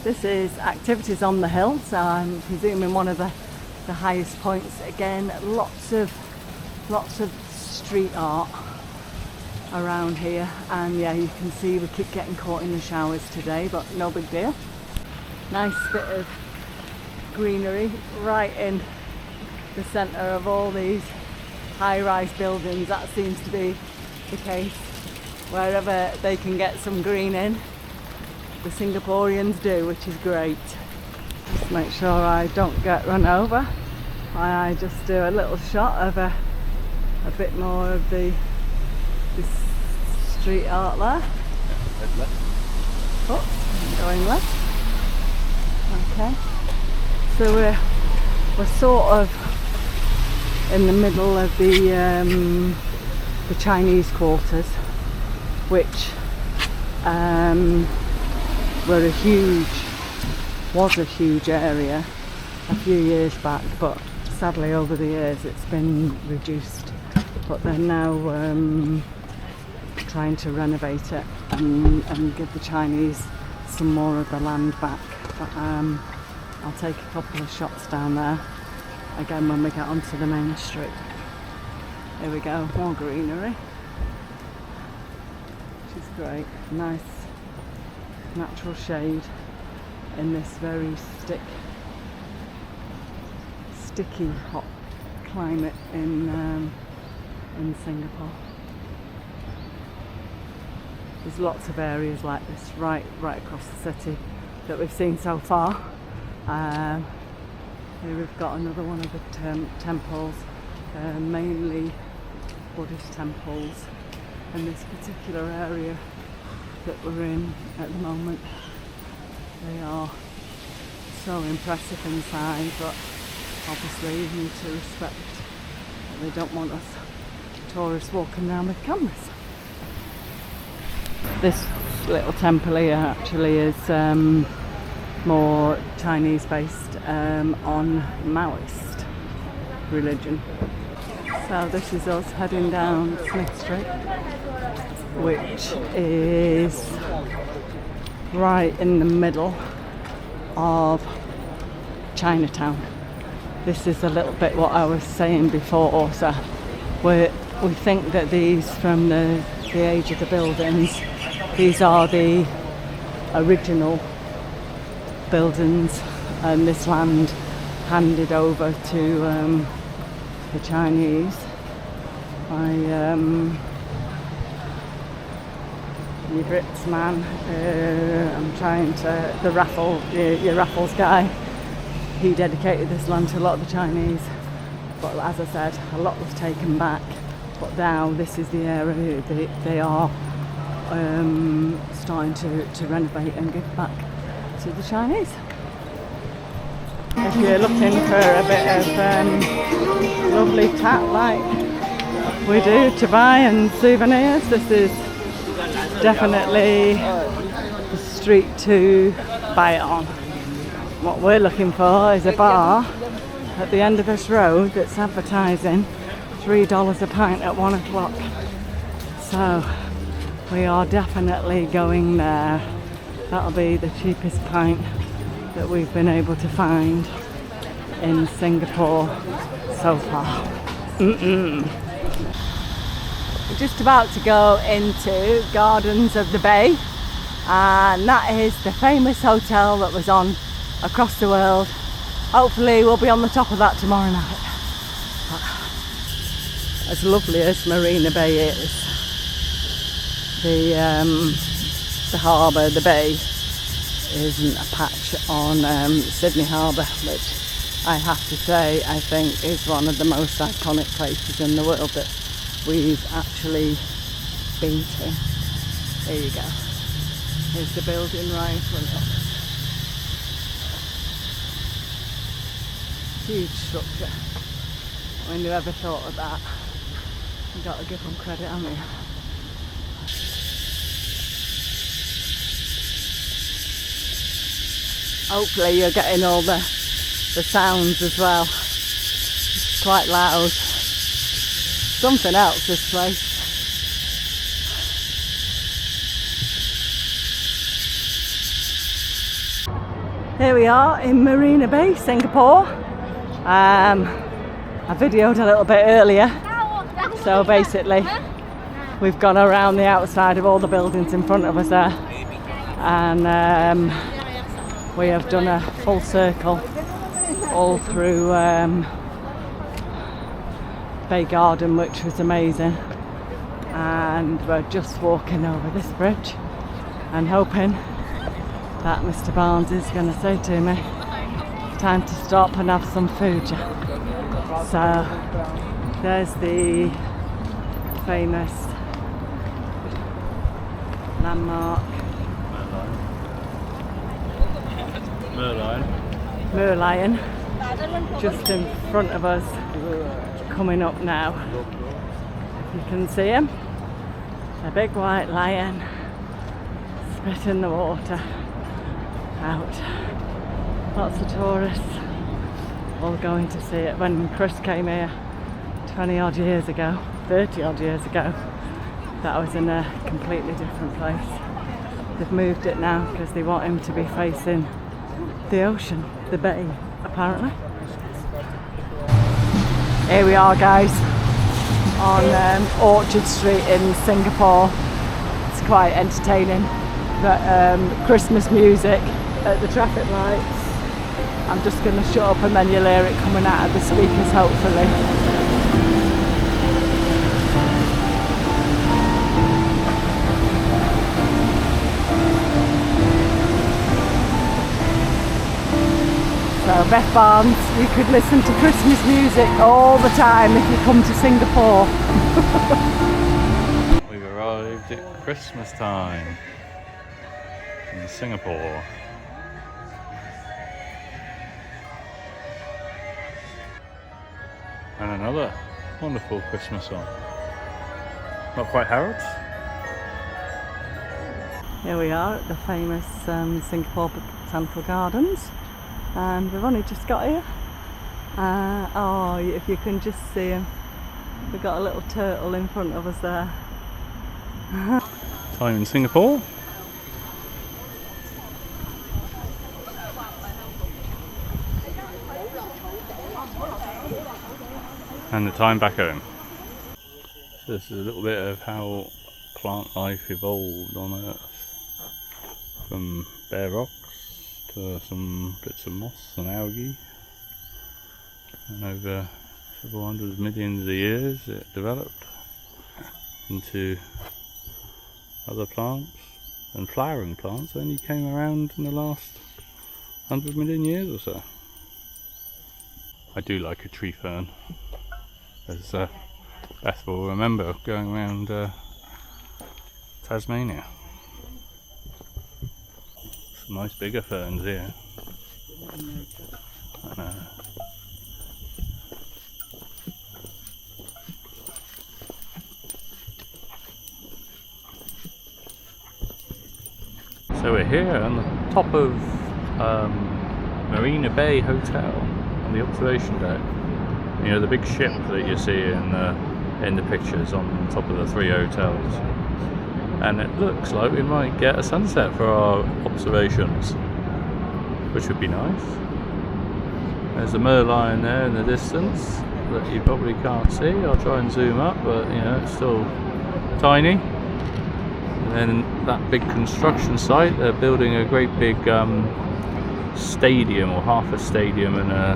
This is activities on the hill, so I'm presuming one of the highest points. Again, lots of street art around here, and yeah, you can see we keep getting caught in the showers today, but no big deal. Nice bit of greenery right in the centre of all these high-rise buildings. That seems to be the case. Wherever they can get some green in, the Singaporeans do, which is great. Just make sure I don't get run over. I just do a little shot of a bit more of this street art there. Oh, going left. Okay. So we're sort of in the middle of the Chinese quarters, which was a huge area a few years back, but sadly over the years it's been reduced. But they're now trying to renovate it and give the Chinese some more of the land back. But I'll take a couple of shots down there again when we get onto the main street. Here we go, more greenery, which is great. Nice natural shade in this very sticky hot climate in Singapore. There's lots of areas like this right across the city that we've seen so far. Here we've got another one of the temples, mainly Buddhist temples, in this particular area that we're in at the moment. They are so impressive inside, but obviously you need to respect that they don't want us tourists walking around with cameras. This little temple here actually is more Chinese based on Maoist religion. So this is us heading down Smith Street, which is right in the middle of Chinatown. This is a little bit what I was saying before. So we think that these, from the age of the buildings, these are the original buildings, and this land handed over to the Chinese by your Brits man. I'm trying to, your Raffles guy. He dedicated this land to a lot of the Chinese, but as I said, a lot was taken back. But now this is the area they are starting to renovate and give back to the Chinese. If you're looking for a bit of lovely tat like we do to buy and souvenirs, this is definitely the street to buy it on. What we're looking for is a bar at the end of this road that's advertising $3 a pint at 1 o'clock. So we are definitely going there. That'll be the cheapest pint that we've been able to find in Singapore so far. We're just about to go into Gardens of the Bay, and that is the famous hotel that was on across the world. Hopefully we'll be on the top of that tomorrow night. But as lovely as Marina Bay is, the harbour, the bay, isn't a patch on Sydney Harbour, which I have to say I think is one of the most iconic places in the world that we've actually been to. There you go. Here's the building right in front of us. Huge structure. I mean, whoever thought of that? You've got to give them credit, haven't you? Hopefully you're getting all the sounds as well. It's quite loud. Something else, this place. Here we are in Marina Bay, Singapore. I videoed a little bit earlier. So basically, we've gone around the outside of all the buildings in front of us there. And we have done a full circle all through Bay Garden, which was amazing. And we're just walking over this bridge and hoping that Mr. Barnes is going to say to me, time to stop and have some food. So there's the famous landmark Merlion just in front of us, coming up now. You can see him, a big white lion spitting the water out. Lots of tourists all going to see it. When Chris came here 20 odd years ago, 30 odd years ago, that was in a completely different place. They've moved it now because they want him to be facing the ocean, the bay, apparently. Here we are, guys, on Orchard Street in Singapore. It's quite entertaining. But Christmas music at the traffic lights. I'm just going to shut up and then you'll hear it coming out of the speakers, hopefully. So Beth Barnes, you could listen to Christmas music all the time if you come to Singapore. We've arrived at Christmas time in Singapore. And another wonderful Christmas song. Not quite Harold's. Here we are at the famous Singapore Botanical Gardens, and we've only just got here. Oh, if you can just see him, we've got a little turtle in front of us there. Time in Singapore. And the time back home. So this is a little bit of how plant life evolved on Earth. From bare rocks to some bits of moss and algae. And over several hundred millions of years it developed into other plants. And flowering plants only came around in the last 100 million years or so. I do like a tree fern. As Beth will remember going around Tasmania. Some nice bigger ferns here. I know. So we're here on the top of Marina Bay Hotel on the observation deck. You know, the big ship that you see in the pictures on top of the three hotels. And it looks like we might get a sunset for our observations, which would be nice. There's a Merlion there in the distance that you probably can't see. I'll try and zoom up, but you know, it's still tiny. And then that big construction site, they're building a great big stadium, or half a stadium, and a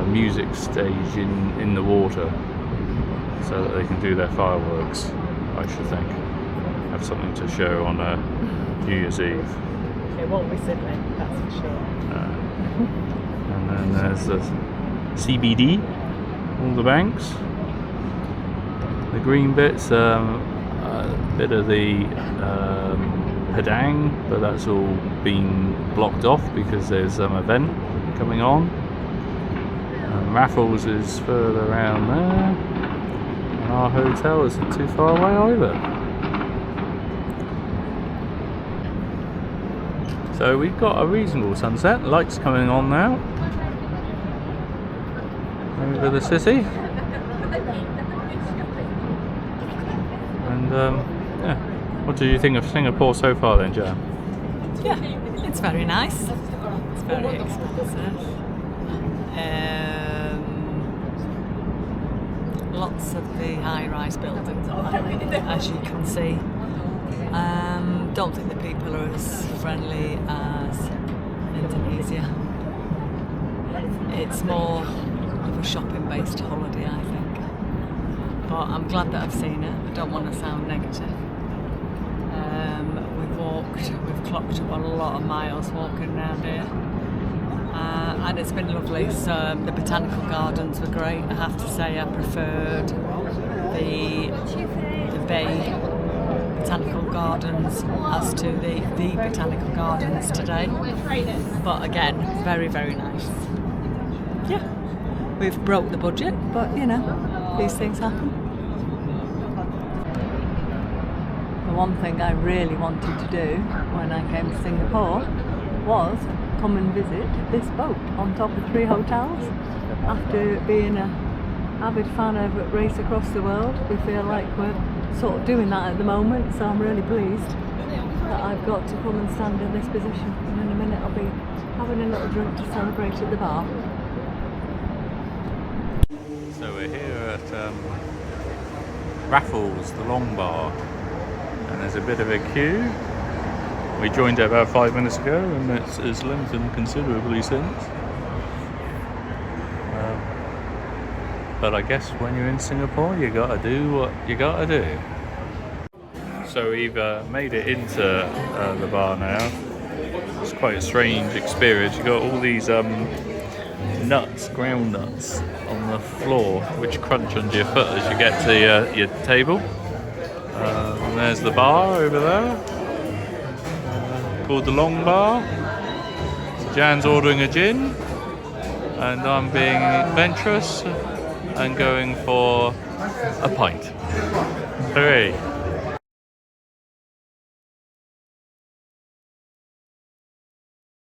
music stage in the water, so that they can do their fireworks, I should think. Have something to show on New Year's Eve. It won't be Sydney, that's for sure. And then there's the CBD, all the banks. The green bits, a bit of the Padang, but that's all been blocked off because there's some event coming on. Raffles is further around there, and our hotel isn't too far away either. So we've got a reasonable sunset, lights coming on now over the city. And yeah, what do you think of Singapore so far then, Jo? Yeah, it's very nice. It's very expensive. Lots of the high-rise buildings are high, as you can see. Don't think the people are as friendly as Indonesia. It's more of a shopping-based holiday, I think. But I'm glad that I've seen it. I don't want to sound negative. We've clocked up a lot of miles walking around here. And it's been lovely. So the botanical gardens were great. I have to say I preferred the Bay Botanical Gardens as to the Botanical Gardens today. But again, very, very nice. Yeah, we've broke the budget, but you know, these things happen. The one thing I really wanted to do when I came to Singapore was come and visit this boat on top of 3 hotels. After being an avid fan of Race Across the World, we feel like we're sort of doing that at the moment, so I'm really pleased that I've got to come and stand in this position, and in a minute I'll be having a little drink to celebrate at the bar. So we're here at Raffles, the long bar, and there's a bit of a queue. We joined it about 5 minutes ago, and it's lengthened considerably since. But I guess when you're in Singapore, you gotta do what you gotta do. So we've made it into the bar now. It's quite a strange experience. You got all these nuts, ground nuts, on the floor, which crunch under your foot as you get to your table. And there's the bar over there, called the Long Bar. So Jan's ordering a gin, and I'm being adventurous and going for a pint. Hooray!